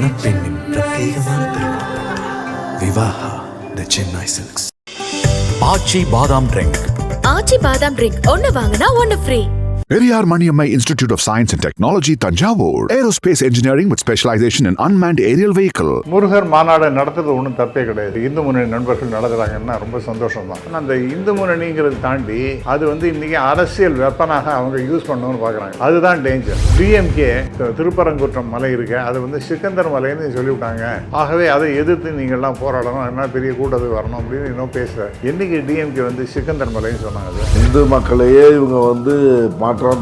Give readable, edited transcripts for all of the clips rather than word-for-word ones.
மணப்பெண்ணின் பிரத்யேகமான திருமணம் விவாஹா தி சென்னை சில்க்ஸ். ஆச்சி பாதாம் ட்ரிங்க். ஆச்சி பாதாம் ட்ரிங்க் ஒன்னு வாங்கினா ஒன்னு free. Periyar Maniammai Institute of Science and Technology, Tanjavur. Aerospace engineering with specialization in unmanned aerial vehicle. Murugar மாநாடு நடத்துறது ஒன்றும் தப்பே கிடையாது. இந்து முன்னணி நண்பர்கள் நடத்துறாங்கன்னா ரொம்ப சந்தோஷம் தான். ஆனால் அந்த இந்து முன்னணிங்கிறது தாண்டி அது இன்னைக்கு அரசியல் வெப்பனாக அவங்க யூஸ் பண்ணணும்னு பார்க்குறாங்க. அதுதான் டேஞ்சர். டிஎம்கே திருப்பரங்குன்றம் மலை இருக்கு, அது சிக்கந்தர் மலைன்னு சொல்லிவிட்டாங்க. ஆகவே அதை எதிர்த்து நீங்கள்லாம் போராடணும், என்ன பெரிய கூட்டத்துக்கு வரணும் அப்படின்னு இன்னும் பேசுகிறேன். என்னைக்கு டிஎம்கே சிக்கந்தர் மலைன்னு சொன்னாங்க. இந்து மக்களையே இவங்க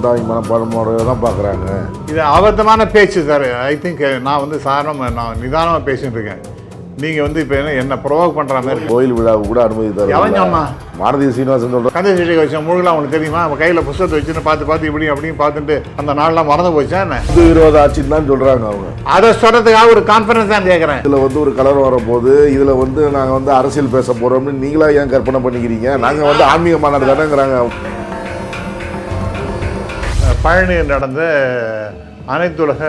தாய் மனப்பான்மையோட தான் பார்க்குறாங்க. இது அபத்தமான பேச்சு சார். ஐ திங்க் நான் நான் நிதானமாக பேசிட்டு இருக்கேன். நீங்கள் இப்போ என்ன ப்ரொவோக் பண்ணுற மாதிரி கோயில் விழாவுக்கு கூட அனுமதி தருவாங்க. மாருதி சீனிவாசன் சொல்கிறேன் கந்த சீட்டை வச்ச முழுகலாம் அவங்களுக்கு தெரியுமா? அவன் கையில் புத்தகத்தை வச்சுன்னு பார்த்து இப்படி அப்படின்னு பார்த்துட்டு அந்த நாள்லாம் மறந்து போச்சா என்ன? இந்து விரோத ஆட்சின்னு தான் சொல்கிறாங்க அவங்க. அதை சொல்கிறதுக்காக ஒரு கான்ஃபரன்ஸ் தான் கேட்குறேன். இதில் ஒரு கலர் வரும்போது இதில் நாங்கள் அரசியல் பேச போகிறோம்னு நீங்களா ஏன் கற்பனை பண்ணிக்கிறீங்க? நாங்கள் ஆன்மீக மாநாடு தானேங்கிறாங்க. பழனியில் நடந்த அனைத்துலக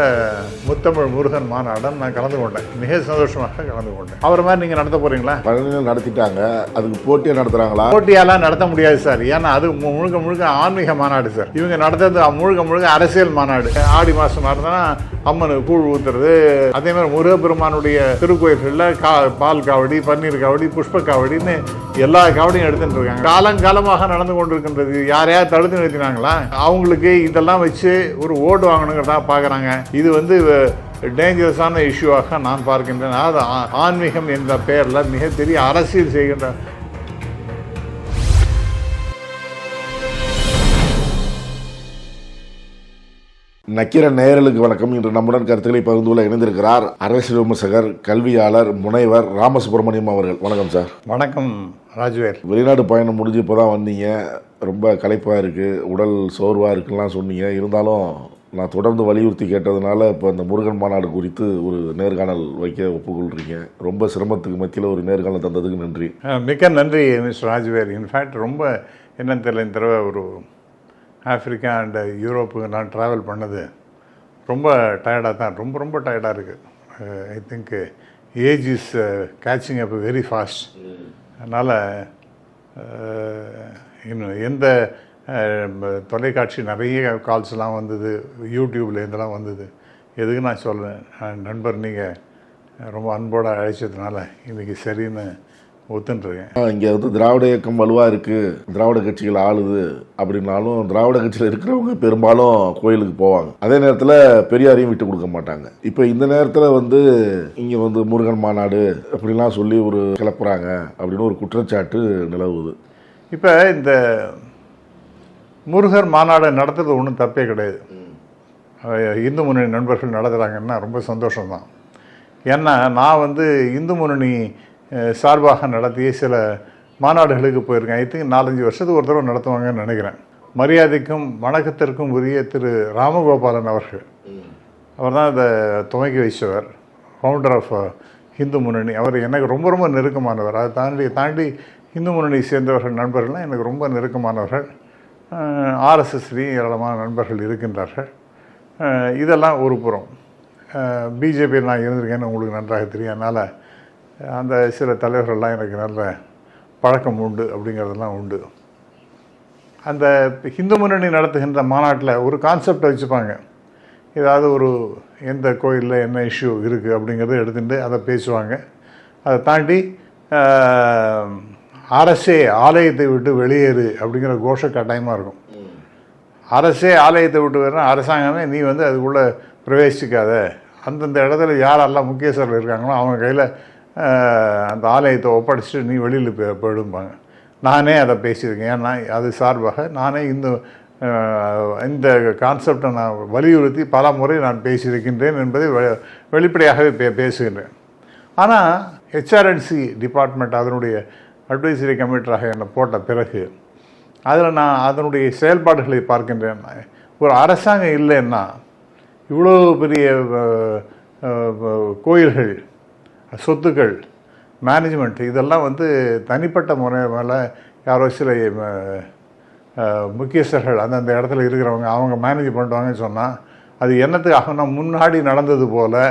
முத்தமிழ் முருகன் மாநாடம் நான் கலந்து கொண்டேன். மிக சந்தோஷமாக கலந்து கொண்டேன். அவர் மாதிரி நீங்கள் நடத்த போகிறீங்களா? பழனியில் நடத்திட்டாங்க, அதுக்கு போட்டியாக நடத்துகிறாங்களா? போட்டியாலாம் நடத்த முடியாது சார். ஏன்னா அது முழுக்க ஆன்மீக மாநாடு சார். இவங்க நடத்துறது முழுக்க அரசியல் மாநாடு. ஆடி மாதம் நடந்தனா அம்மனுக்கு கூழ் ஊத்துறது, அதே மாதிரி முருகப்பெருமானுடைய திருக்கோயில்களில் பால் காவடி, பன்னீர் காவடி, புஷ்ப காவடின்னு எல்லா காவடியும் எடுத்துட்டு இருக்காங்க. காலங்காலமாக நடந்து கொண்டிருக்கின்றது. யாரையாவது தடுத்து நிறுத்தினாங்களா? அவங்களுக்கு இதெல்லாம் வச்சு ஒரு ஓட்டு வாங்கணுங்கிறதா பார்க்குறாங்க. இது டேஞ்சரஸான இஷ்யூவாக நான் பார்க்கின்றேன். அது ஆன்மீகம் என்ற பெயரில் மிகப்பெரிய அரசியல் செய்கின்ற நக்கீரன் நேயர்களுக்கு வணக்கம். இன்று நம்முடன் கருத்துக்களை பகிர்ந்து கொள்ள இணைந்திருக்கிறார் அரசியல் விமர்சகர், கல்வியாளர், முனைவர் ராமசுப்ரமணியம் அவர்கள். வணக்கம் சார். வணக்கம் ராஜ்வேர். வெளிநாடு பயணம் முடிஞ்சு இப்போ தான் வந்தீங்க. ரொம்ப களைப்பாக இருக்குது, உடல் சோர்வாக இருக்குலாம் சொன்னீங்க. இருந்தாலும் நான் தொடர்ந்து வலியுறுத்தி கேட்டதுனால இப்போ அந்த முருகன் மாநாடு குறித்து ஒரு நேர்காணல் வைக்க ஒப்புக்கொள்கிறீங்க. ரொம்ப சிரமத்துக்கு மத்தியில் ஒரு நேர்காணல் தந்ததுக்கு நன்றி. மிக்க நன்றி மிஸ்டர் ராஜ்வேர். இன்ஃபேக்ட் ரொம்ப என்னன்னு தெரியல, இந்த தடவை ஒரு ஆஃப்ரிக்கா அண்ட் யூரோப்புக்கு நான் ட்ராவல் பண்ணது ரொம்ப டயர்டாக தான், ரொம்ப டயர்டாக இருக்குது. I think age is catching up very fast. அதனால் இன்னும் எந்த தொலைக்காட்சி நிறைய கால்ஸ்லாம் வந்தது, யூடியூப்பில் இதெல்லாம் வந்தது. எதுக்கு நான் சொல்கிறேன், நண்பர் நீங்கள் ரொம்ப அன்போடு அழைச்சதுனால இன்றைக்கி சரின்னு ஒத்துன்ட்ருக்கேன். இங்கே திராவிட இயக்கம் வலுவாக இருக்குது, திராவிட கட்சிகள் ஆளுது அப்படின்னாலும் திராவிட கட்சியில் இருக்கிறவங்க பெரும்பாலும் கோயிலுக்கு போவாங்க. அதே நேரத்தில் பெரியாரையும் விட்டு கொடுக்க மாட்டாங்க. இப்போ இந்த நேரத்தில் இங்கே முருகன் மாநாடு அப்படிலாம் சொல்லி ஒரு கிளப்புறாங்க அப்படின்னு ஒரு குற்றச்சாட்டு நிலவுது. இப்போ இந்த முருகர் மாநாடு நடத்துறது ஒன்றும் தப்பே கிடையாது. இந்து முன்னணி நண்பர்கள் நடத்துகிறாங்கன்னா ரொம்ப சந்தோஷம்தான். ஏன்னா நான் இந்து முன்னணி சார்பாக நடத்திய சில மாநாடுகளுக்கு போயிருக்கேன். ஐ திங்க் 4-5 வருஷத்துக்கு ஒரு தடவை நடத்துவாங்கன்னு நினைக்கிறேன். மரியாதைக்கும் வணக்கத்திற்கும் உரிய திரு ராமகோபாலன் அவர்கள், அவர் தான் இதை துவக்கி வைச்சவர், ஃபவுண்டர் ஆஃப் இந்து முன்னணி. அவர் எனக்கு ரொம்ப நெருக்கமானவர். அதை தாண்டி இந்து முன்னணி சேர்ந்தவர்கள் நண்பர்கள்லாம் எனக்கு ரொம்ப நெருக்கமானவர்கள். ஆர்எஸ்எஸ்லேயும் ஏராளமான நண்பர்கள் இருக்கின்றார்கள். இதெல்லாம் ஒரு புறம். பிஜேபி நான் இருந்திருக்கேன்னு உங்களுக்கு நன்றாக தெரியும். அதனால் அந்த சில தலைவர்கள்லாம் எனக்கு நல்ல பழக்கம் உண்டு, அப்படிங்கிறதெல்லாம் உண்டு. அந்த இந்து முன்னணி நடத்துகின்ற மாநாட்டில் ஒரு கான்செப்டை வச்சுப்பாங்க. ஏதாவது எந்த கோயிலில் என்ன இஷ்யூ இருக்குது அப்படிங்கிறத எடுத்துகிட்டு அதை பேசுவாங்க. அதை தாண்டி அரசே ஆலயத்தை விட்டு வெளியேறு அப்படிங்கிற கோஷ கட்டாயமாக இருக்கும். அரசே ஆலயத்தை விட்டு வேறு அரசாங்கமே நீ அதுக்குள்ளே பிரவேசிக்காத, அந்தந்த இடத்துல யாரெல்லாம் முக்கியஸ்தர்கள் இருக்காங்களோ அவங்க கையில் அந்த ஆலயத்தை ஒப்படைச்சிட்டு நீ வெளியில் போயிடும்பாங்க. நானே அதை பேசியிருக்கேன். ஏன்னா அது சார்பாக நானே இந்த கான்செப்டை நான் வலியுறுத்தி பல முறை நான் பேசியிருக்கின்றேன் என்பதை வெளிப்படையாகவே பேசுகின்றேன். ஆனால் ஹெச்ஆர்என்சி டிபார்ட்மெண்ட் அதனுடைய அட்வைசரி கமிட்டராக என்னை போட்ட பிறகு அதில் நான் அதனுடைய செயல்பாடுகளை பார்க்கின்றேன். ஒரு அரசாங்கம் இல்லைன்னா இவ்வளோ பெரிய கோயில்கள், சொத்துக்கள், மேனேஜ்மெண்ட் இதெல்லாம் தனிப்பட்ட முறை மேலே யாரோ சில முக்கியஸ்தர்கள் அந்தந்த இடத்துல இருக்கிறவங்க அவங்க மேனேஜ் பண்ணுவாங்கன்னு சொன்னால் அது என்னத்துக்கு ஆகும்னா முன்னாடி நடந்தது போல்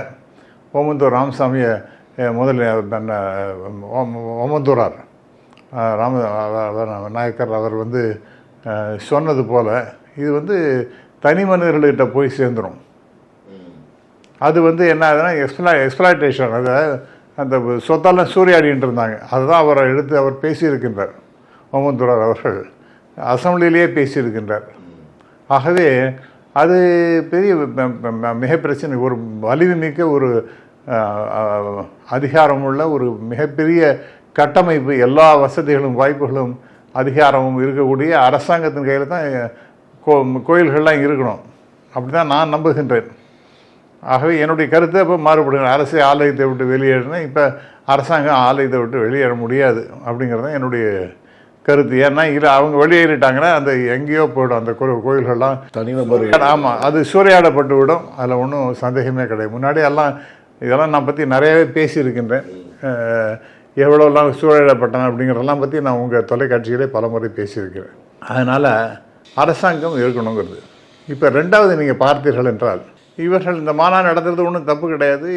ஓமந்தூர் ராமசாமியை முதல்ல ஓமந்தூரார் நாயக்கர் அவர் வந்து சொன்னது போல் இது வந்து தனி மனிதர்கள்கிட்ட போய் சேர்ந்துடும். அது வந்து என்ன ஆகுதுன்னா எக்ஸ்ப்ளாய்டேஷன், அதை அந்த சொத்தெல்லாம் சூறையாடிட்டு இருந்தாங்க. அதுதான் அவரை எடுத்து அவர் பேசியிருக்கின்றார். ஓமந்தூரார் அவர்கள் அசம்பிளிலேயே பேசியிருக்கின்றார். ஆகவே அது பெரிய மிக பிரச்சனை. ஒரு வலிமைமிக்க ஒரு அதிகாரமுள்ள ஒரு மிகப்பெரிய கட்டமைப்பு, எல்லா வசதிகளும் வாய்ப்புகளும் அதிகாரமும் இருக்கக்கூடிய அரசாங்கத்தின் கையில் தான் கோயில்கள்லாம் இருக்கணும். அப்படி தான் நான் நம்புகின்றேன். ஆகவே என்னுடைய கருத்தை இப்போ மாறுபடுகிறேன். அரசு ஆலயத்தை விட்டு வெளியேறினா இப்போ அரசாங்கம் ஆலயத்தை விட்டு வெளியேற முடியாது அப்படிங்கிறது தான் என்னுடைய கருத்து. ஏன்னா இல்லை அவங்க வெளியேறிட்டாங்கன்னா அந்த எங்கேயோ போய்டும் அந்த கோயில்கள்லாம் தனிநபர். ஆமாம், அது சூறையாடப்பட்டு விடும். அதில் ஒன்றும் சந்தேகமே கிடையாது. முன்னாடி இதெல்லாம் நான் பற்றி நிறையவே பேசியிருக்கின்றேன். எவ்வளோலாம் சூறையாடப்பட்டன அப்படிங்கிறதெல்லாம் பற்றி நான் உங்கள் தொலைக்காட்சிகளே பல முறை பேசியிருக்கிறேன். அதனால் அரசாங்கம் இருக்கணுங்கிறது. இப்போ ரெண்டாவது நீங்கள் பார்த்தீர்கள் என்றால், இவர்கள் இந்த மாநாடு நடத்துறது ஒன்றும் தப்பு கிடையாது.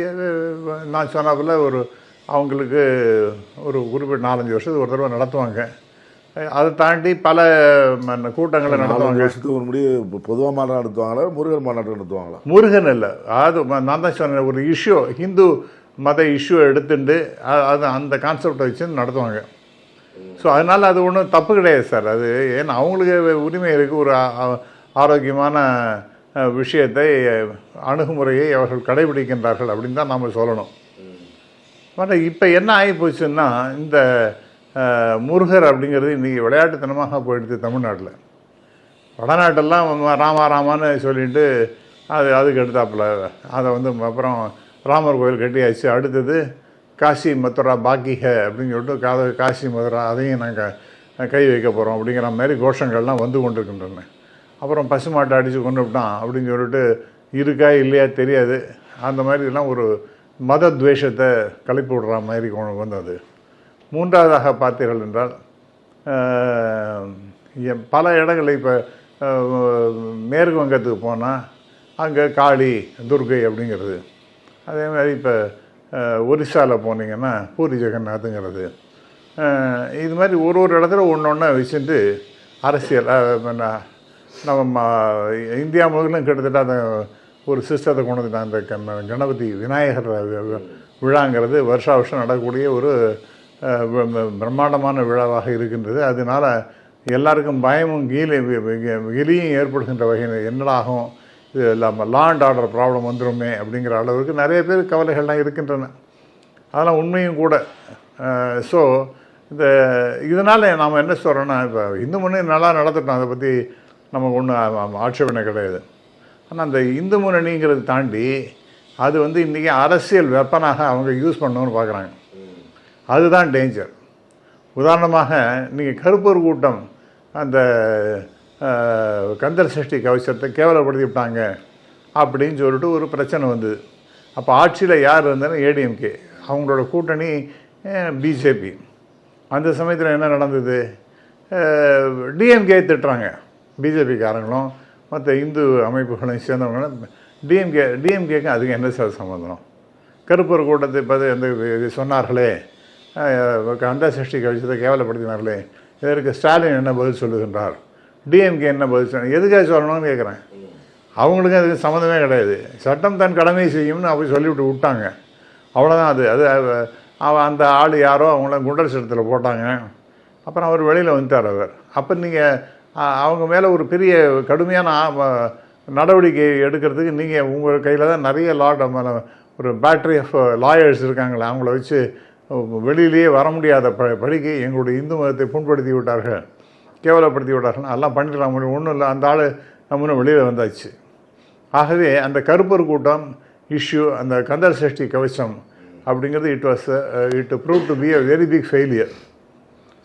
நான் சொன்னாப்புல அவங்களுக்கு ஒரு குறிப்பிட்ட 4-5 வருஷத்துக்கு ஒரு தடவை நடத்துவாங்க. அதை தாண்டி பல கூட்டங்களை நடத்துவாங்க. வருஷத்துக்கு ஒரு முடி பொதுவாக மாநாடு நடத்துவாங்களா, முருகன் மாநாடு நடத்துவாங்களா? முருகன் இல்லை, அது நான் தான் சொன்னேன், ஒரு இஷ்யூ, ஹிந்து மத இஷ்யூ எடுத்துட்டு அது அந்த கான்செப்டை வச்சு நடத்துவாங்க. ஸோ அதனால் அது ஒன்றும் தப்பு கிடையாது சார். அது ஏன்னா அவங்களுக்கு உரிமை இருக்குது. ஒரு ஆரோக்கியமான விஷயத்தை, அணுகுமுறையை அவர்கள் கடைபிடிக்கின்றார்கள் அப்படின்னு தான் நாம் சொல்லணும். ஆனால் இப்போ என்ன ஆகி போச்சுன்னா, இந்த முருகர் அப்படிங்கிறது இன்றைக்கி விளையாட்டுத்தனமாக போயிடுது தமிழ்நாட்டில். வடநாட்டெல்லாம் ராமான்னு சொல்லிட்டு அதுக்கு எடுத்தாப்புல அதை வந்து அப்புறம் ராமர் கோயில் கட்டியாச்சு. அடுத்தது காசி மதுரா பாக்கிக அப்படின்னு சொல்லிட்டு காசி மதுரா அதையும் நாங்கள் கை வைக்க போகிறோம் அப்படிங்கிற மாதிரி கோஷங்கள்லாம் வந்து கொண்டிருக்கின்றன. அப்புறம் பசுமாட்டை அடித்து கொண்டு விட்டான் அப்படின்னு சொல்லிட்டு இருக்கா இல்லையா தெரியாது. அந்த மாதிரிலாம் ஒரு மத துவேஷத்தை கிளப்பி விடுற மாதிரி கொண்டு வந்தது. மூன்றாவதாக பார்த்தீர்கள் என்றால், பல இடங்களில் இப்போ மேற்கு வங்கத்துக்கு போனால் அங்கே காளி துர்கை அப்படிங்கிறது. அதே மாதிரி இப்போ ஒரிசாவில் போனீங்கன்னா பூரி ஜெகநாத்துங்கிறது. இது மாதிரி ஒரு இடத்துல ஒன்று வச்சுட்டு அரசியல் நம்ம இந்தியா முழுவதும் கிட்டத்தட்ட அந்த ஒரு சிஸ்டத்தை கொண்டு வந்துட்டாங்க. அந்த கணபதி விநாயகர் விழாங்கிறது வருஷா வருஷம் நடக்கக்கூடிய ஒரு பிரம்மாண்டமான விழாவாக இருக்கின்றது. அதனால் எல்லாருக்கும் பயமும் கிலியும் ஏற்படுகின்ற வகையில் என்னடாகும், இது இல்லாமல் லா அண்ட் ஆர்டர் ப்ராப்ளம் வந்துடுமே அப்படிங்கிற அளவுக்கு நிறைய பேர் கவலைகள்லாம் இருக்கின்றன. அதெல்லாம் உண்மையும் கூட. ஸோ இதனால் நாம் என்ன சொல்கிறோன்னா, இப்போ இந்து முன்னணி நல்லா நடத்திட்டோம், அதை பற்றி நமக்கு ஒன்றும் ஆட்சேபனை கிடையாது. ஆனால் அந்த இந்து முன்னணிங்கிறது தாண்டி அது வந்து இன்றைக்கி அரசியல் வெப்பனாக அவங்க யூஸ் பண்ணணும்னு பார்க்குறாங்க. அதுதான் டேஞ்சர். உதாரணமாக நீங்கள் கருப்பூர் கூட்டம் அந்த கந்தர் சஷ்டி கவசத்தை கேவலப்படுத்தி விட்டாங்க அப்படின்னு சொல்லிட்டு ஒரு பிரச்சனை வந்தது. அப்போ ஆட்சியில் யார் இருந்தாலும் ஏடிஎம்கே, அவங்களோட கூட்டணி பிஜேபி. அந்த சமயத்தில் என்ன நடந்தது, டிஎம்கே திட்டுறாங்க. பிஜேபிக்காரங்களும் மற்ற இந்து அமைப்புகளையும் சேர்ந்தவங்களும் டிஎம்கேக்கு அதுக்கு என்ன சார் சம்மந்தம்? கருப்பூர் கூட்டத்தை இப்போ இந்த சொன்னார்களே, கந்த சஷ்டி கவசத்தை கேவலப்படுத்தினார்களே, இதற்கு ஸ்டாலின் என்ன பதில் சொல்லுகின்றார், டிஎம்கே என்ன பதில் சொல்ல, எதுக்காக சொல்லணும்னு கேட்குறேன். அவங்களுக்கு அதுக்கு சம்மந்தமே கிடையாது. சட்டம் தன் கடமை செய்யும்னு அப்படி சொல்லிவிட்டு விட்டாங்க, அவ்வளோதான். அந்த ஆள் யாரோ அவங்கள குண்டர் சட்டத்தில் போட்டாங்க. அப்புறம் அவர் வெளியில் வந்துட்டார் அவர். அப்போ நீங்கள் அவங்க மேலே ஒரு பெரிய கடுமையான நடவடிக்கை எடுக்கிறதுக்கு நீங்கள் உங்கள் கையில் தான் நிறைய ஒரு பேட்டரி ஆஃப் லாயர்ஸ் இருக்காங்களே, அவங்கள வச்சு வெளியிலேயே வர முடியாத படிக்கு எங்களுடைய இந்து மதத்தை புண்படுத்தி விட்டார்கள், கேவலப்படுத்தி விட்டார்கள், அதெல்லாம் பண்ணிடலாம். ஒன்றும் இல்லை, அந்த ஆள் நம்மளும் வெளியில் வந்தாச்சு. ஆகவே அந்த கருப்பர் கூட்டம் இஷ்யூ, அந்த கந்தர் சஷ்டி கவசம் அப்படிங்கிறது it prove to be a very big failure.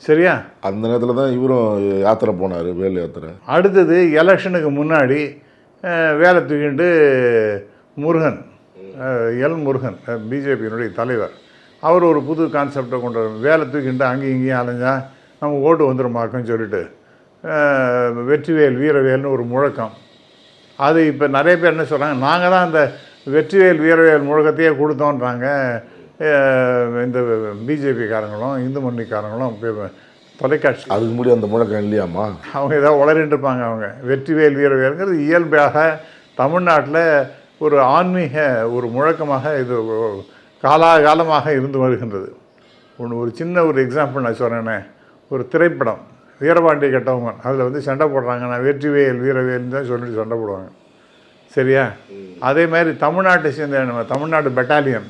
சரியா? அந்த நேரத்தில் தான் இவரும் யாத்திரை போனார், வேல் யாத்திரை. அடுத்தது எலெக்ஷனுக்கு முன்னாடி வேலை தூக்கிட்டு முருகன், முருகன் பிஜேபியினுடைய தலைவர், அவர் ஒரு புது கான்செப்டை கொண்டு வர, வேலை தூக்கிட்டு அங்கேயும் இங்கேயும் அலைஞ்சா நம்ம ஓட்டு வந்துடுமாக்குன்னு சொல்லிட்டு வெற்றிவேல் வீரவேல்னு ஒரு முழக்கம். அது இப்போ நிறைய பேர் என்ன சொல்கிறாங்க, நாங்கள் தான் அந்த வெற்றிவேல் வீரவேல் முழக்கத்தையே கொடுத்தோன்றாங்க இந்த பிஜேபிக்காரங்களும் இந்து முன்னணிக்காரங்களும் தொலைக்காட்சி. அதுக்கு முடியும் அந்த முழக்கம் இல்லையாம்மா? அவங்க ஏதாவது உளறிட்டு இருப்பாங்க. அவங்க வெற்றிவேல் வீரவேலுங்கிறது இயல்பாக தமிழ்நாட்டில் ஒரு ஆன்மீக ஒரு முழக்கமாக இது காலாகாலமாக இருந்து வருகின்றது. ஒரு சின்ன ஒரு எக்ஸாம்பிள் நான் சொல்கிறேன்னே, ஒரு திரைப்படம் வீரபாண்டிய கட்டபொம்மன், அதில் வந்து சண்டை போடுறாங்கன்னா வெற்றிவேல் வீரவேல்னு தான் சொல்லிட்டு சண்டை போடுவாங்க. சரியா? அதே மாதிரி தமிழ்நாட்டை சேர்ந்த நம்ம தமிழ்நாடு பெட்டாலியன்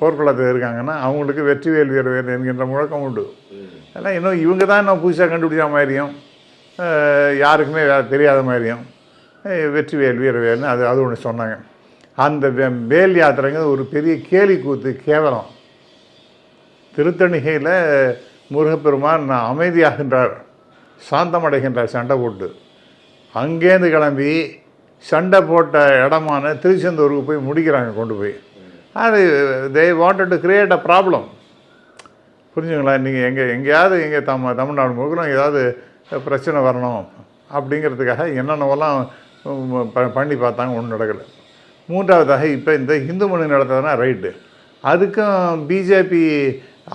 போர்க்குளத்தில் இருக்காங்கன்னா அவங்களுக்கு வெற்றிவேல் வீரவேல் என்கின்ற முழக்கம் உண்டு. அதெல்லாம் இன்னும் இவங்க தான் இன்னும் புதுசாக கண்டுபிடிச்ச மாதிரியும் யாருக்குமே தெரியாத மாதிரியும் வெற்றிவேல் வீரவேல்னு அது ஒன்று சொன்னாங்க. அந்த வேல் யாத்திரைங்கிறது ஒரு பெரிய கேலி கூத்து, கேவலம். திருத்தணிகையில் முருகப்பெருமான் அமைதியாகின்றார், சாந்தமடைகின்றார் சண்டை போட்டு. அங்கேருந்து கிளம்பி சண்டை போட்ட இடமான திருச்செந்தூருக்கு போய் முடிக்கிறாங்க கொண்டு போய். அது they wanted to create a problem. புரிஞ்சுங்களா? நீங்கள் எங்கேயாவது தமிழ்நாடு முழுவதும் ஏதாவது பிரச்சனை வரணும் அப்படிங்கிறதுக்காக என்னென்னவெல்லாம் பண்ணி பார்த்தாங்க, ஒன்றும் நடக்கலை. மூன்றாவதாக இப்போ இந்த இந்து முன்னணி நடத்துறதுனா ரைட்டு, அதுக்கும் பிஜேபி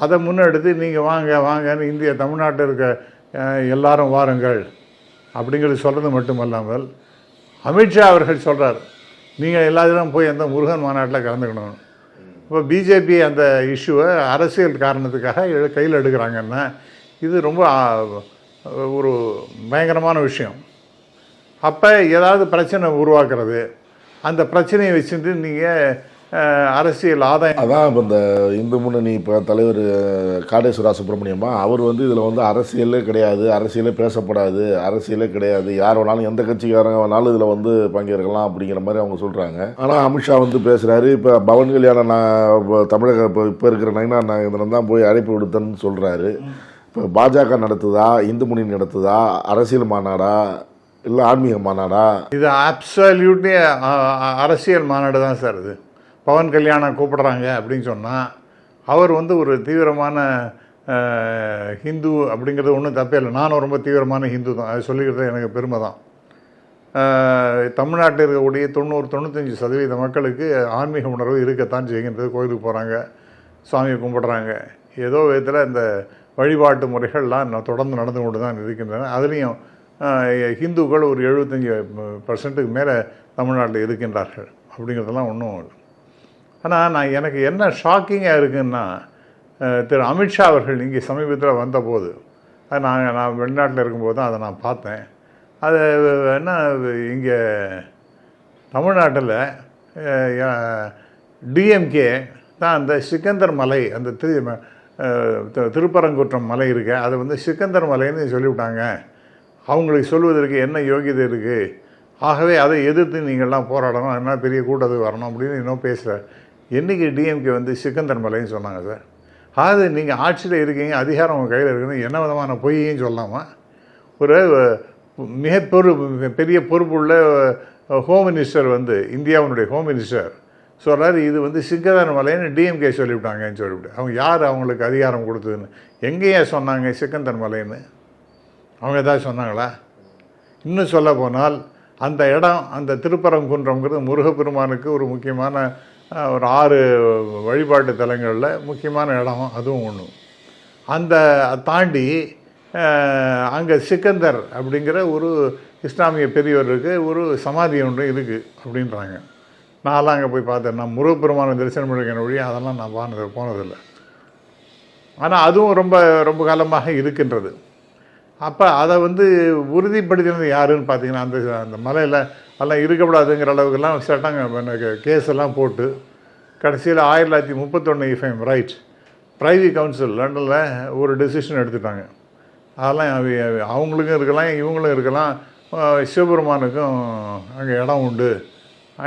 அதை முன்னெடுத்து நீங்கள் வாங்கன்னு இந்திய தமிழ்நாட்டில் இருக்க எல்லாரும் வாருங்கள் அப்படிங்கிறது சொல்கிறது மட்டுமல்லாமல் அமித்ஷா அவர்கள் சொல்கிறார் நீங்கள் எல்லாத்திலும் போய் அந்த முருகன் மாநாட்டில் கலந்துக்கணும். இப்போ பிஜேபி அந்த இஷ்யூவை அரசியல் காரணத்துக்காக கையில் எடுக்கிறாங்கன்னா இது ரொம்ப ஒரு பயங்கரமான விஷயம். அப்போ ஏதாவது பிரச்சனை உருவாக்குறது, அந்த பிரச்சனையை வச்சுட்டு நீங்கள் அரசியல் ஆதாயம். அதான் இப்போ இந்த இந்து முன்னணி இப்போ தலைவர் காடேஸ்வரா சுப்பிரமணியம்மா அவர் வந்து இதில் வந்து அரசியலே கிடையாது, அரசியலே பேசப்படாது, அரசியலே கிடையாது, யார் வேணாலும் எந்த கட்சிக்காரங்க வேணாலும் இதில் வந்து பங்கேற்கலாம் அப்படிங்கிற மாதிரி அவங்க சொல்கிறாங்க. ஆனால் அமித்ஷா வந்து பேசுகிறாரு. இப்போ பவன் கல்யாணம் தமிழக இப்போ இருக்கிற நயினா நாகேந்திரன் தான் போய் அழைப்பு விடுத்தேன்னு சொல்கிறாரு. இப்போ பாஜக நடத்துதா, இந்து முன்னணி நடத்துதா, அரசியல் மாநாடா இல்லை ஆன்மீக மாநாடா? இது அப்சல்யூட்லி அரசியல் மாநாடு தான் சார். இது பவன் கல்யாணம் கூப்பிடுறாங்க அப்படின்னு சொன்னால் அவர் வந்து ஒரு தீவிரமான ஹிந்து அப்படிங்கிறது ஒன்றும் தப்பே இல்லை. நானும் ரொம்ப தீவிரமான ஹிந்து தான், அது சொல்லிக்கிறது எனக்கு பெருமை தான். தமிழ்நாட்டில் இருக்கக்கூடிய 90-95% மக்களுக்கு ஆன்மீக உணர்வு இருக்கத்தான் செய்கின்றது. கோயிலுக்கு போகிறாங்க, சாமியை கும்பிடுறாங்க, ஏதோ விதத்தில் இந்த வழிபாட்டு முறைகள்லாம் தொடர்ந்து நடந்து கொண்டு தான் இருக்கின்றன. அதுலேயும் ஹிந்துக்கள் ஒரு 75% மேலே தமிழ்நாட்டில் இருக்கின்றார்கள் அப்படிங்கிறதெல்லாம் ஒன்றும் இல்லை. ஆனால் எனக்கு என்ன ஷாக்கிங்காக இருக்குன்னா, திரு அமித்ஷா அவர்கள் இங்கே சமீபத்தில் வந்தபோது, அது நான் வெளிநாட்டில் இருக்கும்போது தான் அதை நான் பார்த்தேன். அது என்ன, இங்கே தமிழ்நாட்டில் டிஎம்கே தான் அந்த சிக்கந்தர் மலை, அந்த திருப்பரங்குன்றம் மலை இருக்கு, அதை வந்து சிக்கந்தர் மலைன்னு சொல்லிவிட்டாங்க. அவங்களுக்கு சொல்வதற்கு என்ன யோகியதை இருக்குது, ஆகவே அதை எதிர்த்து நீங்கள்லாம் போராடணும், என்ன பெரிய கூட்டத்துக்கு வரணும் அப்படின்னு இன்னும் பேசுகிறார். என்றைக்கு டிஎம்கே வந்து சிக்கந்தர் மலைன்னு சொன்னாங்க சார்? அது நீங்கள் ஆட்சியில் இருக்கீங்க, அதிகாரம் உங்கள் கையில் இருக்குன்னு என்ன விதமான பொய்யும் சொல்லாமா? ஒரு பெரிய பொறுப்புள்ள ஹோம் மினிஸ்டர் வந்து, இந்தியாவுடைய ஹோம் மினிஸ்டர் சொல்கிறார் இது வந்து சிக்கந்தர் மலைன்னு டிஎம்கே சொல்லிவிட்டாங்கன்னு சொல்லிவிட்டு. அவங்க யார் அவங்களுக்கு அதிகாரம் கொடுத்ததுன்னு எங்கேயே சொன்னாங்க சிக்கந்தர் மலைன்னு? அவங்க ஏதாவது சொன்னாங்களா? இன்னும் சொல்ல போனால் அந்த இடம், அந்த திருப்பரங்குன்றம்ங்கிறது முருகப்பெருமானுக்கு ஒரு முக்கியமான ஒரு 6 வழிபாட்டு தலங்களில் முக்கியமான இடம், அதுவும் ஒன்று. அந்த தாண்டி அங்கே சிக்கந்தர் அப்படிங்கிற ஒரு இஸ்லாமிய பெரியவருக்கு ஒரு சமாதி ஒன்று இருக்குது அப்படின்றாங்க. நான்லாம் அங்கே போய் பார்த்தேன். நான் முருகப்பெருமான தரிசனம் பண்ணிக்கிற வழி அதெல்லாம் நான் போனதில்லை. ஆனால் அதுவும் ரொம்ப ரொம்ப காலமாக இருக்கின்றது. அப்போ அதை வந்து உறுதிப்படுத்தினது யாருன்னு பார்த்தீங்கன்னா, அந்த மலையில் அதெல்லாம் இருக்கக்கூடாதுங்கிற அளவுக்குலாம் சட்டங்க கேஸ் எல்லாம் போட்டு கடைசியில் 1931 if I'm right privy council லண்டனில் ஒரு டெசிஷன் எடுத்துட்டாங்க. அதெல்லாம் அவங்களுக்கும் இருக்கலாம், இவங்களும் இருக்கலாம், சிவபெருமானுக்கும் அங்கே இடம் உண்டு.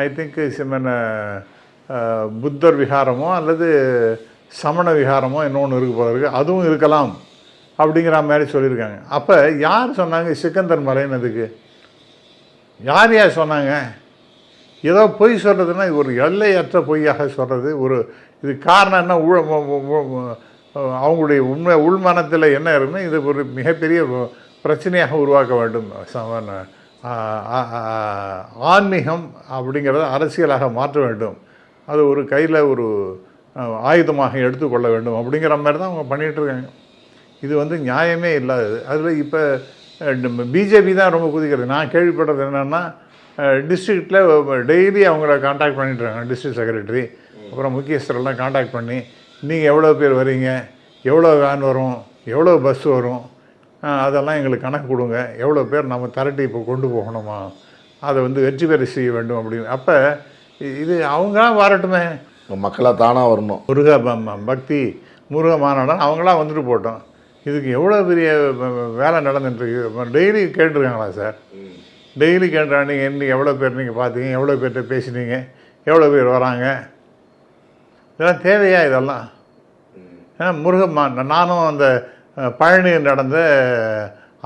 ஐ திங்க் புத்தர் விகாரமோ அல்லது சமண விகாரமோ இன்னொன்று இருக்கு போல இருக்குது, அதுவும் இருக்கலாம் அப்படிங்கிற மாதிரி சொல்லியிருக்காங்க. அப்போ யார் சொன்னாங்க சிக்கந்தர் மலைன்னதுக்கு? யார் சொன்னாங்க? ஏதோ பொய் சொல்கிறதுனா ஒரு எல்லையற்ற பொய்யாக சொல்கிறது. இது காரணம் என்ன? அவங்களுடைய உள்மனத்தில் என்ன இருக்குன்னா, இது ஒரு மிகப்பெரிய பிரச்சனையாக உருவாக்க வேண்டும் ஆன்மீகம் அப்படிங்கிறத அரசியலாக மாற்ற வேண்டும், அது ஒரு கையில் ஒரு ஆயுதமாக எடுத்துக்கொள்ள வேண்டும் அப்படிங்கிற மாதிரி தான் அவங்க பண்ணிகிட்ருக்காங்க. இது வந்து நியாயமே இல்லாதது. அதில் இப்போ பிஜேபி தான் ரொம்ப குதிக்கிறது. நான் கேள்விப்படுறது என்னென்னா, டிஸ்ட்ரிக்டில் டெய்லி அவங்கள காண்டாக்ட் பண்ணிட்டுருக்காங்க, டிஸ்ட்ரிக்ட் செக்ரட்டரி அப்புறம் முக்கியஸ்தரெல்லாம் காண்டாக்ட் பண்ணி, நீங்கள் எவ்வளோ பேர் வரீங்க, எவ்வளோ வேன் வரும், எவ்வளோ பஸ் வரும், அதெல்லாம் எங்களுக்கு கணக்கு கொடுங்க, எவ்வளோ பேர் நம்ம திரட்டி இப்போ கொண்டு போகணுமா, அதை வந்து வெற்றி பெற செய்ய வேண்டும் அப்படின்னு. அப்போ இது அவங்களாம் வரட்டுமே, மக்களாக தானாக வரணும். பக்தி முருக மாநாடம் அவங்களாம் வந்துட்டு போட்டோம். இதுக்கு எவ்வளோ பெரிய வேலை நடந்துட்டுருக்கு. டெய்லி கேட்டுருக்காங்களா சார்? டெய்லி கேட்டுறாங்க, நீங்கள் இன்றைக்கி எவ்வளோ பேர் நீங்கள் பார்த்தீங்க, எவ்வளோ பேர்கிட்ட பேசினீங்க, எவ்வளோ பேர் வராங்க, இதெல்லாம் தேவையா இதெல்லாம்? ஏன்னா நானும் அந்த பழனியில் நடந்த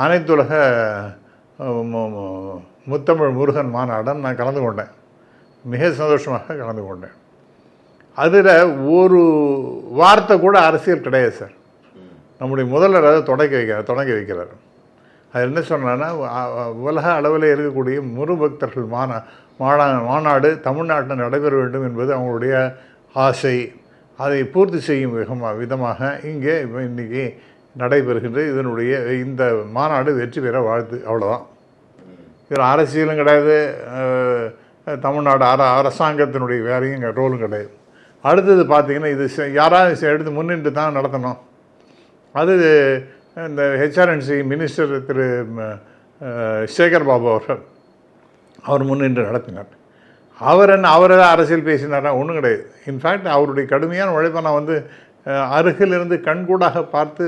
அனைத்துலக முத்தமிழ் முருகன் மாநாடம் நான் கலந்து கொண்டேன், மிக சந்தோஷமாக கலந்து கொண்டேன். அதில் ஒரு வார்த்தை கூட அரசியல் கிடையாது சார். நம்முடைய முதல்வர் அதை தொடங்கி வைக்கிறார். அது என்ன சொன்னான்னா, உலக அளவில் இருக்கக்கூடிய முரு பக்தர்கள் மாநாடு தமிழ்நாட்டில் நடைபெற வேண்டும் என்பது அவங்களுடைய ஆசை. அதை பூர்த்தி செய்யும் விதமாக இங்கே இன்றைக்கி நடைபெறுகின்ற இந்த மாநாடு வெற்றி பெற வாழ்த்து, அவ்வளோதான். இதில் அரசியலும் கிடையாது, தமிழ்நாடு அரசாங்கத்தினுடைய வேலையும் ரோலும் கிடையாது. அடுத்தது பார்த்திங்கன்னா, இது யாராவது எடுத்து முன்னின்று தான் நடத்தணும். அது இந்த ஹெச்ஆர்என்சி மினிஸ்டர் திரு சேகர் பாபு அவர் முன்னின்று நடத்தினார். அவரை அரசியல் பேசினாரா? ஒன்றும் கிடையாது. இன்ஃபேக்ட் அவருடைய கடுமையான உழைப்பை நான் வந்து அருகிலிருந்து கண்கூடாக பார்த்து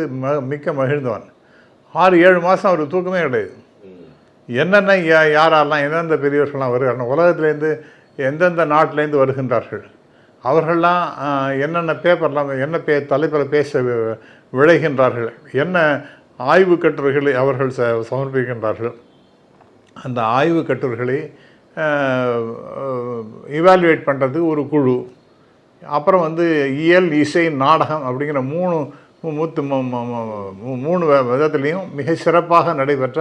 மிக்க மகிழ்ந்தவன். 6-7 மாதம் அவர் தூக்கமே கிடையாது. என்னென்ன யாரெல்லாம் எந்தெந்த பெரியவர்கள்லாம் வருகிறார்கள், உலகத்துலேருந்து எந்தெந்த நாட்டிலேருந்து வருகின்றார்கள், அவர்கள்லாம் என்னென்ன பேப்பர்லாம் என்ன தலைப்பில் பேச விளைகின்றார்கள், என்ன ஆய்வு கட்டுரைகளை அவர்கள் சமர்ப்பிக்கின்றார்கள், அந்த ஆய்வு கட்டுரைகளை இவாலுவேட் பண்ணுறதுக்கு ஒரு குழு, அப்புறம் வந்து இயல் இசை நாடகம் அப்படிங்கிற மூணு விதத்துலேயும் மிக சிறப்பாக நடைபெற்ற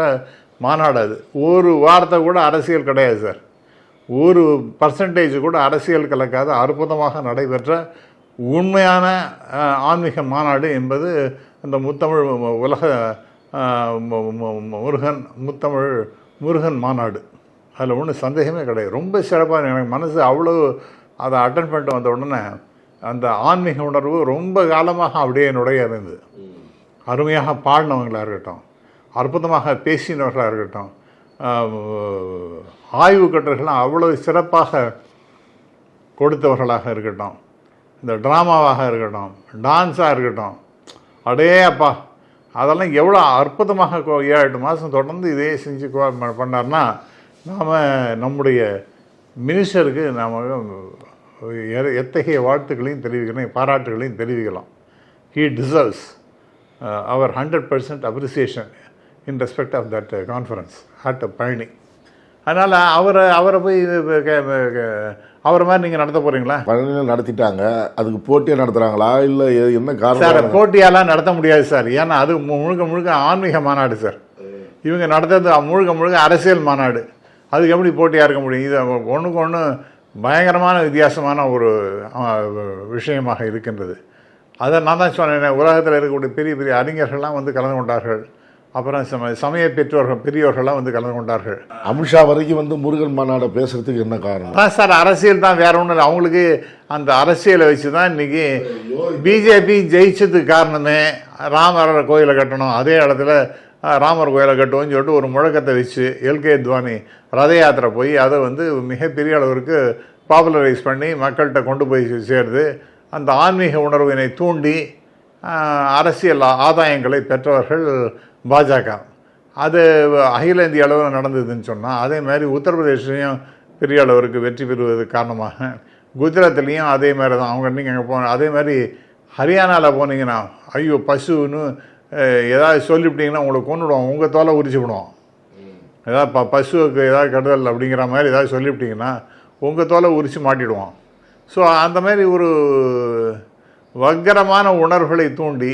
மாநாடு. அது ஒரு வார்த்தை கூட அரசியல் கிடையாது சார். ஒரு பர்சன்டேஜ் கூட அரசியல் கலக்காத அற்புதமாக நடைபெற்ற உண்மையான ஆன்மீக மாநாடு என்பது அந்த முத்தமிழ் உலக முருகன் மாநாடு. அதில் ஒன்றும் சந்தேகமே கிடையாது. ரொம்ப சிறப்பாக எனக்கு மனசு அவ்வளோ அதை அட்டன் பண்ணிட்டு வந்த உடனே அந்த ஆன்மீக உணர்வு ரொம்ப காலமாக அப்படியே என்னுடைய இருந்தது. அருமையாக பாடினவங்களாக இருக்கட்டும், அற்புதமாக பேசினவர்களாக இருக்கட்டும், ஆய்வு கட்டுரைகள்லாம் அவ்வளோ சிறப்பாக கொடுத்தவர்களாக இருக்கட்டும், இந்த ட்ராமாவாக இருக்கட்டும், டான்ஸாக இருக்கட்டும், அடே அப்பா அதெல்லாம் எவ்வளோ அற்புதமாக 7-8 மாதம் தொடர்ந்து இதே செஞ்சு பண்ணார்னா, நாம் நம்முடைய மினிஸ்டருக்கு நாம் எத்தகைய வாழ்த்துக்களையும் தெரிவிக்கணும், பாராட்டுகளையும் தெரிவிக்கலாம். ஹீ டிசர்வ்ஸ் அவர் 100% appreciation in respect of that conference at Palani. அதனால் அவரை போய் அவரை மாதிரி நீங்கள் நடத்த போகிறீங்களா? பழனியில் நடத்திட்டாங்க, அதுக்கு போட்டியாக நடத்துகிறாங்களா இல்லை என்ன காரணம்? சார் போட்டியாலாம் நடத்த முடியாது சார். ஏன்னா அது முழுக்க ஆன்மீக மாநாடு சார். இவங்க நடத்துறது முழுக்க அரசியல் மாநாடு. அதுக்கு எப்படி போட்டியாக இருக்க முடியும்? இது ஒன்றுக்கு ஒன்று பயங்கரமான வித்தியாசமான ஒரு விஷயமாக இருக்கின்றது. அதை நான் தான் சொன்னேன், உலகத்தில் இருக்கக்கூடிய பெரிய பெரிய அறிஞர்கள்லாம் வந்து கலந்து கொண்டார்கள், அப்புறம் சமய பெரியவர்கள்லாம் வந்து கலந்து கொண்டார்கள். அமித்ஷா வரைக்கும் வந்து முருகன் மாநாடு பேசுறதுக்கு என்ன காரணம்? அதான் சார் அரசியல் தான், வேற ஒன்றும் இல்லை. அவங்களுக்கு அந்த அரசியலை வச்சு தான் இன்றைக்கி பிஜேபி ஜெயிச்சதுக்கு காரணமே ராமர் கோயிலை கட்டணும், அதே இடத்துல ராமர் கோயிலை கட்டுவோம்னு சொல்லிட்டு ஒரு முழக்கத்தை வச்சு எல்கே அத்வானி ரத யாத்திரை போய் அதை வந்து மிகப்பெரிய அளவிற்கு பாப்புலரைஸ் பண்ணி மக்கள்கிட்ட கொண்டு போய் சேருது. அந்த ஆன்மீக உணர்வினை தூண்டி அரசியல் ஆதாயங்களை பெற்றவர்கள் பாஜக. அது அகில இந்திய அளவில் நடந்ததுன்னு சொன்னால், அதே மாதிரி உத்தரப்பிரதேசலையும் பெரிய அளவிற்கு வெற்றி பெறுவதற்கு காரணமாக, குஜராத்லேயும் அதே மாதிரி தான். அவங்க நீங்கள் அங்கே போன அதே மாதிரி ஹரியானாவில் போனீங்கன்னா, ஐயோ பசுன்னு ஏதாவது சொல்லிவிட்டிங்கன்னா உங்களை கொண்டுடுவோம், உங்கள் தோலை உரிச்சு விடுவோம். ஏதாவது பசுவுக்கு ஏதாவது கெடுதல் அப்படிங்கிற மாதிரி ஏதாவது சொல்லிவிட்டிங்கன்னா உங்கள் தோலை உரித்து மாட்டிடுவோம். ஸோ அந்த மாதிரி ஒரு வக்கரமான உணர்வுகளை தூண்டி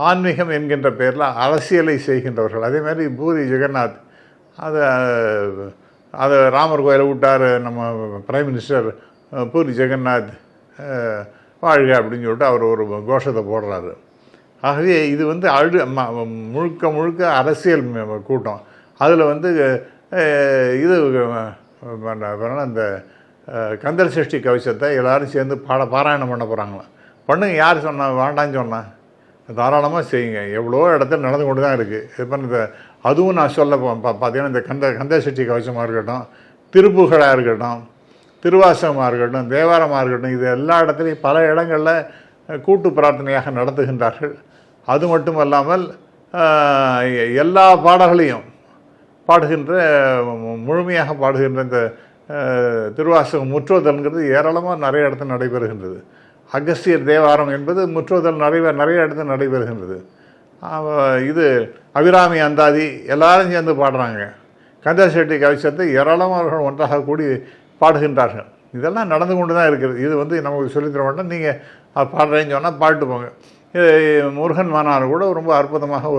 ஆன்மீகம் என்கின்ற பேரில் அரசியலை செய்கின்றவர்கள். அதே மாதிரி பூரி ஜெகநாத் அதை ராமர் கோயிலை விட்டார் நம்ம பிரைம் மினிஸ்டர் பூரி ஜெகநாத் வாழ்க அப்படின்னு சொல்லிட்டு அவர் ஒரு கோஷத்தை போடுறாரு. ஆகவே இது வந்து முழுக்க முழுக்க அரசியல் கூட்டம். அதில் வந்து இது அந்த கந்தர் சஷ்டி கவசத்தை எல்லோரும் சேர்ந்து பாராயணம் பண்ண போகிறாங்களாம். பண்ணுங்க, யார் சொன்னா வேண்டான்னு சொன்னேன்? தாராளமாக செய்யுங்க. எவ்வளோ இடத்துல நடந்து கொண்டு தான் இருக்குது. இப்போ இந்த அதுவும் நான் சொல்ல பார்த்தீங்கன்னா இந்த கந்தர் சஷ்டி கவசமாக இருக்கட்டும், திருப்புகழாக இருக்கட்டும், திருவாசகமாக இருக்கட்டும், தேவாரமாக இருக்கட்டும், இது எல்லா இடத்துலையும் பல இடங்களில் கூட்டு பிரார்த்தனையாக நடத்துகின்றார்கள். அது மட்டும் அல்லாமல் எல்லா பாடல்களையும் பாடுகின்ற முழுமையாக பாடுகின்ற இந்த திருவாசகம் முற்றோதல்ங்கிறது ஏராளமாக நிறைய இடத்துல நடைபெறுகின்றது. அகஸ்தியர் தேவாரம் என்பது முற்றோதல் நிறைய இடத்துல நடைபெறுகின்றது. இது அபிராமி அந்தாதி எல்லாரும் சேர்ந்து பாடுறாங்க. கந்தர் சஷ்டி கவசத்தை ஏராளமானவர்கள் ஒன்றாக கூடி பாடுகின்றார்கள். இதெல்லாம் நடந்து கொண்டு தான் இருக்கிறது. இது வந்து நமக்கு சொல்லித்தர மாட்டோம். நீங்கள் பாடுறேன்னு சொன்னால் பாட்டு போங்க. முருகன் மாநாடு கூட ரொம்ப அற்புதமாக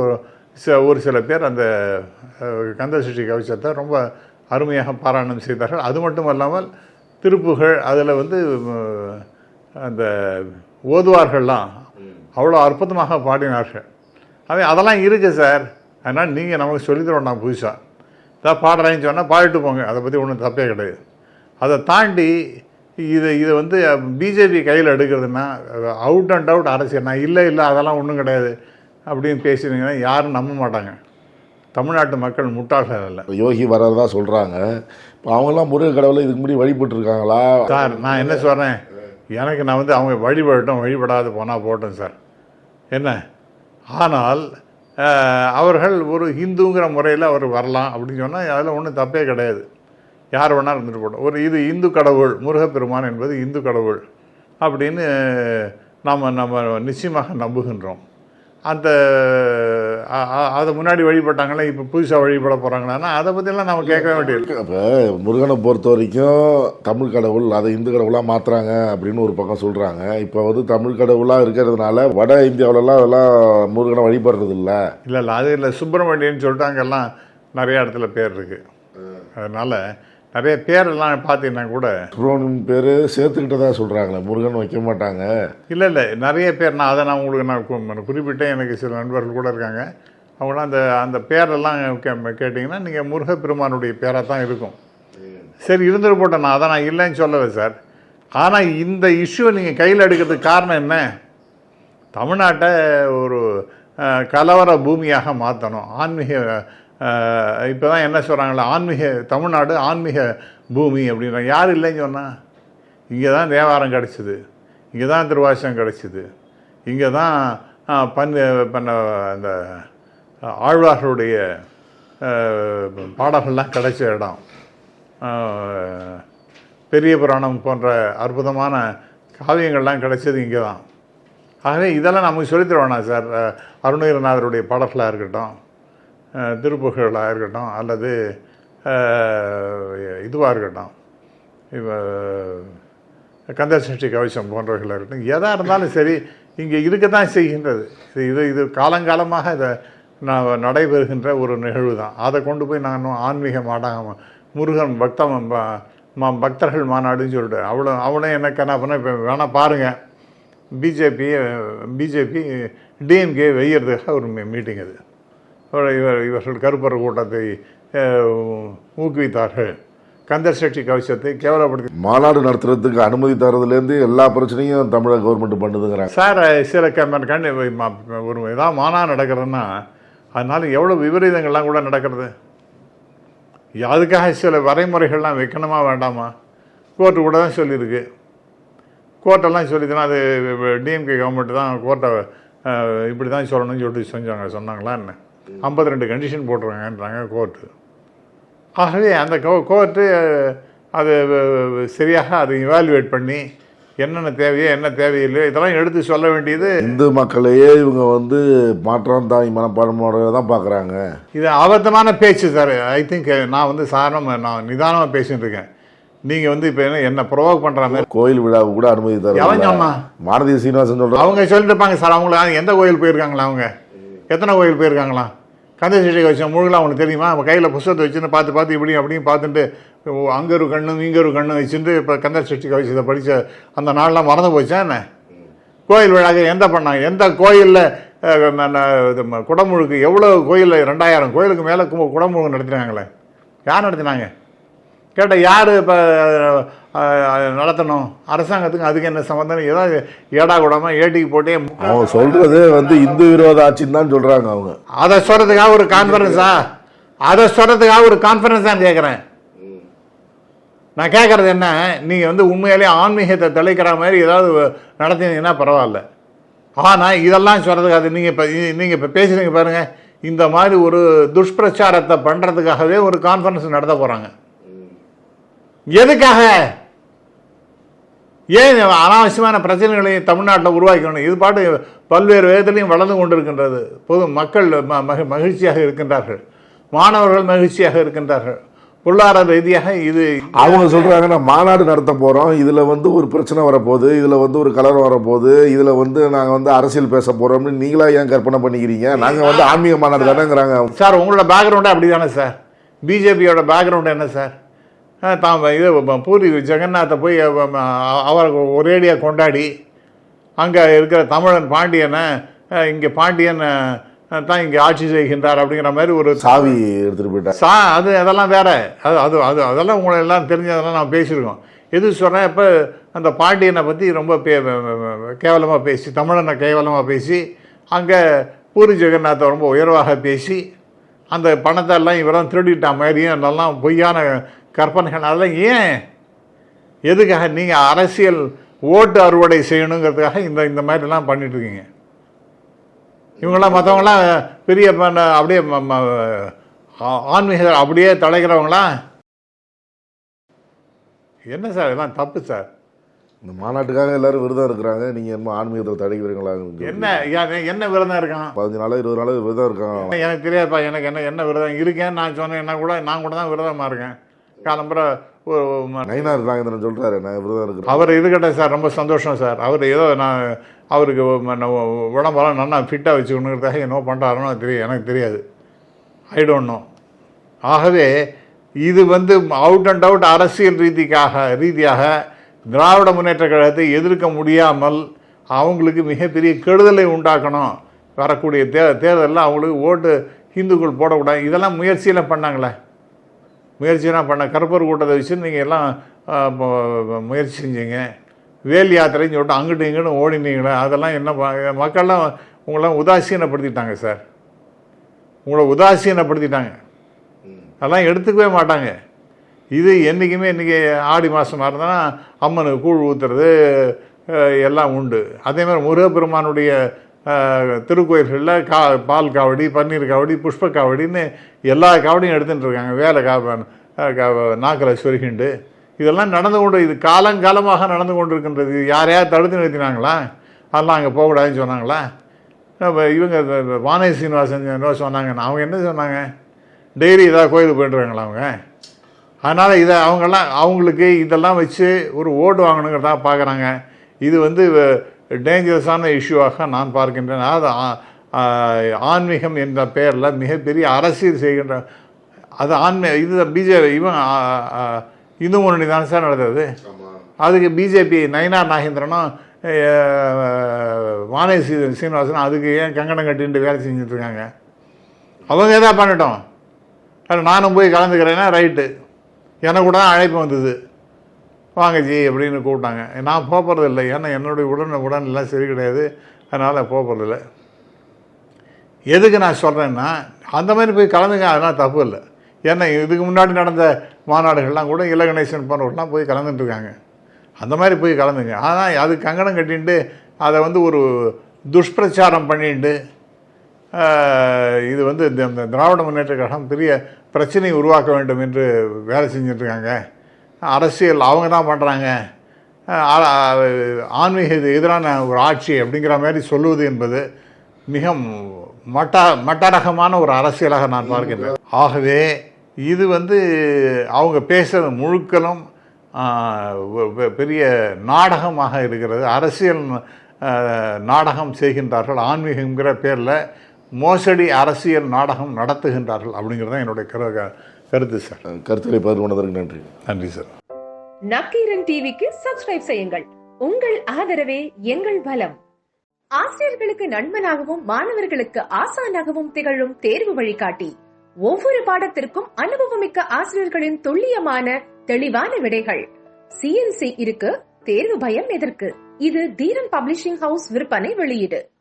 ஒரு சில பேர் அந்த கந்தர் சஷ்டி கவசத்தை ரொம்ப அருமையாக பாராயணம் செய்தார்கள். அது மட்டும் அல்லாமல் திருப்புகழ் அதில் வந்து அந்த ஓதுவார்கள்லாம் அவ்வளோ அற்புதமாக பாடினார்கள். அதெல்லாம் இருக்குது சார். அதனால் நீங்கள் நமக்கு சொல்லித்தரோம். நான் புதுசாக இதான் பாடுறேன்னு சொன்னால் பாடிட்டு போங்க, அதை பற்றி ஒன்றும் தப்பே கிடையாது. அதை தாண்டி இதை வந்து பிஜேபி கையில் எடுக்கிறதுனா அவுட் அண்ட் அவுட் அரசியல். நான் இல்லை அதெல்லாம் ஒன்றும் கிடையாது அப்படின்னு பேசினீங்கன்னா யாரும் நம்ப மாட்டாங்க. தமிழ்நாட்டு மக்கள் முட்டாள்கள் இல்லை. யோகி வர்றதா சொல்கிறாங்க. இப்போ அவங்கெல்லாம் முருக கடவுளை இதுக்கு முன்னாடி வழிபட்டுருக்காங்களா சார்? நான் என்ன சொல்கிறேன், எனக்கு நான் வந்து அவங்க வழிபடாது போனால் போட்டேன் சார். என்ன ஆனால் அவர்கள் ஒரு ஹிந்துங்கிற முறையில் அவர் வரலாம் அப்படின்னு சொன்னால் அதில் ஒன்றும் தப்பே கிடையாது. யார் வேணால் இருந்துட்டு போட்டோம். ஒரு இது இந்து கடவுள், முருகப்பெருமான் என்பது இந்து கடவுள் அப்படின்னு நம்ம நிச்சயமாக நம்புகின்றோம். அதை முன்னாடி வழிபட்டாங்களே, இப்போ புதுசாக வழிபட போகிறாங்களான்னா அதை பற்றிலாம் நம்ம கேட்க வேண்டியிருக்கு. இப்போ முருகனை பொறுத்த வரைக்கும் தமிழ் கடவுள் அதை இந்து கடவுளாக மாற்றுறாங்க அப்படின்னு ஒரு பக்கம் சொல்கிறாங்க. இப்போ வந்து தமிழ் கடவுளாக இருக்கிறதுனால வட இந்தியாவிலலாம் அதெல்லாம் முருகனை வழிபடுறது இல்லை. அது இல்லை. சுப்பிரமணியன்னு சொல்லிட்டு அங்கெல்லாம் நிறையா இடத்துல பேர் இருக்குது. அதனால் நிறைய பேரெல்லாம் பார்த்தீங்கன்னா கூட சுப்பிரமணியன் பேர் சேர்த்துக்கிட்டதா சொல்கிறாங்களே, முருகன் வைக்க மாட்டாங்க. இல்லை நிறைய பேர். நான் உங்களுக்கு குறிப்பிட்டேன். எனக்கு சில நண்பர்கள் கூட இருக்காங்க. அவங்களாம் அந்த பேரெல்லாம் கேட்டிங்கன்னா நீங்கள் முருகப்பெருமானுடைய பேராக தான் இருக்கும். சரி, இருந்துட்டு போட்டேன். நான் இல்லைன்னு சொல்லலை சார். ஆனால் இந்த இஷ்யூவை நீங்கள் கையில் எடுக்கிறதுக்கு காரணம் என்ன? தமிழ்நாட்டை ஒரு கலவர பூமியாக மாற்றணும். ஆன்மீக இப்போ தான் என்ன சொல்கிறாங்களே, தமிழ்நாடு ஆன்மீக பூமி அப்படின்றாங்க. யார் இல்லைன்னு சொன்னால்? இங்கே தான் தேவாரம் கிடச்சிது, இங்கே தான் திருவாசகம் கிடச்சிது, இங்கே தான் அந்த ஆழ்வார்களுடைய பாடல்கள்லாம் கிடைச்ச இடம். பெரிய புராணம் போன்ற அற்புதமான காவியங்கள்லாம் கிடைச்சது இங்கே தான். ஆகவே இதெல்லாம் நமக்கு சொல்லித்தருவானா சார்? அருணகிரிநாதருடைய பாடல்களாக இருக்கட்டும், திருப்புகழாக இருக்கட்டும், அல்லது இதுவாக இருக்கட்டும், கந்தர் சஷ்டி கவசம் போன்றவர்களாக இருக்கட்டும், எதாக இருந்தாலும் சரி இங்கே இருக்கத்தான் செய்கின்றது. இது காலங்காலமாக இதை நடைபெறுகின்ற ஒரு நிகழ்வு தான். அதை கொண்டு போய் நான் ஆன்மீக முருகன் பக்தர்கள் மாநாடுன்னு சொல்லிட்டு அவனே எனக்கு என்ன பண்ண இப்போ வேணால் பாருங்கள். பிஜேபி டிஎம்கே வெய்யறதுக்காக ஒரு மீட்டிங். அது இவர்கள் கருப்பர் கூட்டத்தை ஊக்குவித்தார்கள். கந்தர் சஷ்டி கவசத்தை கேவலப்படுத்தி மாநாடு நடத்துறதுக்கு அனுமதி தரதுலேருந்து எல்லா பிரச்சனையும் தமிழக கவர்மெண்ட் பண்ணுதுங்கிறாங்க சார். சில ஒரு ஏதாவது மாநாடு நடக்கிறதுன்னா அதனால எவ்வளோ விபரீதங்கள்லாம் கூட நடக்கிறது. அதுக்காக சில வரைமுறைகள்லாம் வைக்கணுமா வேண்டாமா? கோர்ட்டு கூட தான் சொல்லியிருக்கு. கோர்ட்டெல்லாம் சொல்லிதுன்னா அது டிஎம்கே கவர்மெண்ட்டு தான் கோர்ட்டை இப்படி தான் சொல்லணும்னு சொல்லிட்டு சொன்னாங்களா என்ன? 52 கண்டிஷன் போட்டுருவாங்கன்றாங்க கோர்ட்டு. ஆகவே அந்த கோர்ட்டு அது சரியாக அதை இவாலுவேட் பண்ணி என்னென்ன தேவையோ என்ன தேவையில்லையோ இதெல்லாம் எடுத்து சொல்ல வேண்டியது. இந்து மக்களையே இவங்க வந்து மாற்றம் தாய் மனப்பான்மையோட தான் பார்க்குறாங்க. இது அபத்தமான பேச்சு சார். ஐ திங்க் நான் நான் நிதானமாக பேசிட்டு இருக்கேன். நீங்கள் இப்போ என்ன ப்ரொவோக் பண்ணுற மாதிரி கோயில் விழாவுக்கு கூட அனுமதி தர மாருதி சீனிவாசன் சொல்கிறாங்க. அவங்க சொல்லிட்டு இருப்பாங்க சார். அவங்கள எந்த கோயில் போயிருக்காங்களா? அவங்க எத்தனை கோயில் போயிருக்காங்களா? கந்தசஷ்டி கவசம் முழுகலாம் அவனுக்கு தெரியுமா? அவன் கையில் புஸ்தகத்தை வச்சுன்னு பார்த்து இப்படியும் அப்படியும் பார்த்துட்டு அங்கே ஒரு கண்ணும் இங்கே ஒரு கண்ணும் வச்சுட்டு இப்போ கந்தசஷ்டி கவசத்தை படித்த அந்த நாள்லாம் மறந்து போச்சா என்ன? கோயில் விழாக்கு எந்த பண்ணாங்க? எந்த கோயிலில் குடமுழுக்கு எவ்வளோ கோயிலில் 2000 கோயிலுக்கு மேலே குடமுழுக்கு நடத்தினாங்களே? யார் நடத்தினாங்க கேட்டால்? யார் இப்போ நடத்தணும்? அரசாங்கத்துக்கு அதுக்கு என்ன சம்மந்தம்? ஏதாவது ஏடா கூடாமல் ஏட்டிக்கு போட்டே அவங்க சொல்றது வந்து இந்து விரோத ஆட்சின்னு தான் சொல்றாங்க அவங்க. அதை சொல்றதுக்காக ஒரு கான்ஃபரன்ஸா? அதை சொல்றதுக்காக ஒரு கான்ஃபரன்ஸ் தான் கேட்குறேன். நான் கேட்குறது என்ன, நீங்கள் வந்து உண்மையிலே ஆன்மீகத்தை தெளிக்கிற மாதிரி ஏதாவது நடத்தினீங்கன்னா பரவாயில்ல. ஆனால் இதெல்லாம் சொல்கிறதுக்கு அது நீங்கள் இப்போ பேசுகிறீங்க பாருங்கள், இந்த மாதிரி ஒரு துஷ்பிரச்சாரத்தை பண்ணுறதுக்காகவே ஒரு கான்ஃபரன்ஸ் நடத்த போகிறாங்க. எதுக்காக? ஏன் அனாவசியமான பிரச்சனைகளையும் தமிழ்நாட்டில் உருவாக்கணும்? இது பாட்டு பல்வேறு விதத்திலையும் வளர்ந்து கொண்டிருக்கின்றது. பொது மக்கள் மகிழ்ச்சியாக இருக்கின்றார்கள், மாணவர்கள் மகிழ்ச்சியாக இருக்கின்றார்கள். பொருளாதார ரீதியாக இது அவங்க சொல்றாங்கன்னா மாநாடு நடத்த போறோம், இதுல வந்து ஒரு பிரச்சனை வரப்போகுது, இதுல வந்து ஒரு கலவரம் வரப்போகுது, இதுல வந்து நாங்க வந்து அரசியல் பேச போறோம்னு நீங்களா ஏன் கற்பனை பண்ணிக்கிறீங்க? நாங்க வந்து ஆன்மீக மாநாடு தானேங்கிறாங்க. சார் உங்களோட பேக்ரவுண்டே அப்படி தானே சார்? பிஜேபியோட பேக்ரவுண்டு என்ன சார்? இது பூரி ஜெகநாத்தை போய் அவருக்கு ஒரேடியாக கொண்டாடி அங்கே இருக்கிற தமிழன் பாண்டியனை இங்கே பாண்டியன் தான் இங்கே ஆட்சி செய்கின்றார் அப்படிங்கிற மாதிரி ஒரு சாவி எடுத்துகிட்டு போயிட்டார். அதெல்லாம் வேற. அதெல்லாம் உங்களை எல்லாம் தெரிஞ்சதெல்லாம் நான் பேசியிருக்கோம். எது சொல்கிறேன், இப்போ அந்த பாண்டியனை பற்றி ரொம்ப கேவலமாக பேசி, தமிழனை கேவலமாக பேசி, அங்கே பூரி ஜெகநாத்தை ரொம்ப உயர்வாக பேசி, அந்த பணத்தை எல்லாம் இவரெல்லாம் திருடிட்டான் மாதிரியும் அதெல்லாம் பொய்யான கற்பனைகள். அதெல்லாம் ஏன், எதுக்காக? நீங்கள் அரசியல் ஓட்டு அறுவடை செய்யணுங்கிறதுக்காக இந்த மாதிரிலாம் பண்ணிட்டுருக்கீங்க. இவங்களாம் மற்றவங்களாம் பெரிய அப்படியே ஆன்மீக அப்படியே தலைக்கிறவங்களாம் என்ன சார்? இதெல்லாம் தப்பு சார். இந்த மாநாட்டுக்காக எல்லாரும் விரதம் இருக்கிறாங்க, நீங்க என்ன ஆன்மீகத்தை தடைக்கிறீங்களா? என்ன விரதம் இருக்கான்? 15 நாள் 20 நாள் விரதம் இருக்கான். எனக்கு தெரியாதுப்பா. எனக்கு என்ன விரதம் இருக்கேன்னு நான் சொன்னேன்னா கூட நான் கூட தான் விரதமாக இருக்கேன். காலம்புற நயினார் நாகேந்திரன் சொல்றாரு நான் விரதம் இருக்கிறேன். அவர் இருக்கட்டும் சார், ரொம்ப சந்தோஷம் சார். அவர் ஏதோ நான் அவருக்கு உடம்பெல்லாம் நல்லா ஃபிட்டாக வச்சுக்கணுங்கிறதாக என்னவோ பண்ணுறாருன்னு எனக்கு தெரியாது. I don't know. ஆகவே இது வந்து அவுட் அண்ட் அவுட் அரசியல் ரீதியாக திராவிட முன்னேற்ற கழகத்தை எதிர்க்க முடியாமல் அவங்களுக்கு மிகப்பெரிய கெடுதலை உண்டாக்கணும். வரக்கூடிய தேர்தலில் அவங்களுக்கு ஓட்டு ஹிந்துக்கள் போடக்கூடாது. இதெல்லாம் முயற்சியெல்லாம் பண்ணாங்களே, முயற்சியெல்லாம் பண்ண கருப்பர் கூட்டத்தை வச்சு நீங்கள் எல்லாம் முயற்சி செஞ்சீங்க. வேல் யாத்திரைன்னு சொல்லிட்டு அங்கிட்டு இங்கிட்டு ஓடினீங்களே, அதெல்லாம் என்ன மக்கள்லாம் உங்களெல்லாம் உதாசீனப்படுத்திட்டாங்க சார். உங்களை உதாசீனப்படுத்திட்டாங்க. அதெல்லாம் எடுத்துக்கவே மாட்டாங்க. இது என்றைக்குமே இன்றைக்கி ஆடி மாதமாக இருந்தால் அம்மனுக்கு கூழ் ஊற்றுறது எல்லாம் உண்டு. அதேமாதிரி முருகப்பெருமானுடைய திருக்கோயில்களில் பால் காவடி, பன்னீர் காவடி, புஷ்ப காவடின்னு எல்லா காவடியும் எடுத்துகிட்டு இருக்காங்க. வேலை நாக்கில் சொருகிண்டு இதெல்லாம் நடந்து கொண்டு, இது காலங்காலமாக நடந்து கொண்டு இருக்கின்றது. யாரையாவது தடுத்து நிறுத்தினாங்களா? அதெல்லாம் அங்கே போகக்கூடாதுன்னு சொன்னாங்களா? இவங்க வானதி சீனிவாசன் சொன்னாங்க. அவங்க என்ன சொன்னாங்க? டெய்லி ஏதாவது கோயிலுக்கு போய்ட்டுருக்காங்களா அவங்க? அதனால் இதை அவங்களுக்கு இதெல்லாம் வச்சு ஒரு ஓட்டு வாங்கணுங்கிறதா பார்க்குறாங்க. இது வந்து டேஞ்சரஸான இஷ்யூவாக நான் பார்க்கின்றேன். அது ஆன்மீகம் என்ற பெயரில் மிகப்பெரிய அரசியல் செய்கின்ற அது இது பிஜேபி இவன் இந்து முன்னணி தானே சார் நடந்தது. அதுக்கு பிஜேபி நயினார் நாகேந்திரனும் வானதி சீனிவாசனும் அதுக்கு ஏன் கங்கணம் கட்டின்ட்டு வேலை செஞ்சிட்ருக்காங்க? அவங்க எதாவது பண்ணட்டும், நானும் போய் கலந்துக்கிறேன்னா ரைட்டு. எனக்கு கூட தான் அழைப்பு வந்தது, வாங்க ஜி அப்படின்னு கூப்பிட்டாங்க. நான் போகிறதில்லை, ஏன்னா என்னுடைய உடனெல்லாம் சரி கிடையாது, அதனால் போகிறதில்லை. எதுக்கு நான் சொல்கிறேன்னா, அந்த மாதிரி போய் கலந்துங்க, அதெல்லாம் தப்பு இல்லை. ஏன்னா இதுக்கு முன்னாடி நடந்த மாநாடுகள்லாம் கூட இலகணேசன் போன்றவர்கள்லாம் போய் கலந்துட்டுருக்காங்க. அந்த மாதிரி போய் கலந்துங்க. ஆனால் அது கங்கணம் கட்டின்ட்டு அதை வந்து ஒரு துஷ்பிரச்சாரம் பண்ணிட்டு இது வந்து இந்த திராவிட முன்னேற்ற கழகம் பெரிய பிரச்சனையை உருவாக்க வேண்டும் என்று வேலை செஞ்சிட்ருக்காங்க. அரசியல் அவங்க தான் பண்ணுறாங்க, ஆன்மீகத்துக்கு எதிரான ஒரு ஆட்சி அப்படிங்கிற மாதிரி சொல்லுவது என்பது மிக மட்டரகமான ஒரு அரசியலாக நான் பார்க்கின்றேன். ஆகவே இது வந்து அவங்க பேசுகிற முழுக்களும் பெரிய நாடகமாக இருக்கிறது. அரசியல் நாடகம் செய்கின்றார்கள். ஆன்மீகங்கிற பேரில் மோசடி அரசியல் நாடகம் நடத்துகின்றார்கள் அப்படிங்கிறது தான் என்னுடைய கருத்து சார். கருத்துக்களை பகிர்ந்து கொண்டதற்கு நன்றி. நன்றி சார். நக்கீரன் டிவிக்கு சப்ஸ்கிரைப் செய்யுங்கள். உங்கள் ஆதரவே எங்கள் பலம். ஆசிரியர்களுக்கு நண்பனாகவும் மாணவர்களுக்கு ஆசானாகவும் திகழும் தேர்வு வழிகாட்டி. ஒவ்வொரு பாடத்திற்கும் அனுபவமிக்க ஆசிரியர்களின் துல்லியமான தெளிவான விடைகள். CNC இருக்கு, தேர்வு பயம் எதற்கு? இது தீரன் பப்ளிஷிங் ஹவுஸ் விற்பனை வெளியீடு.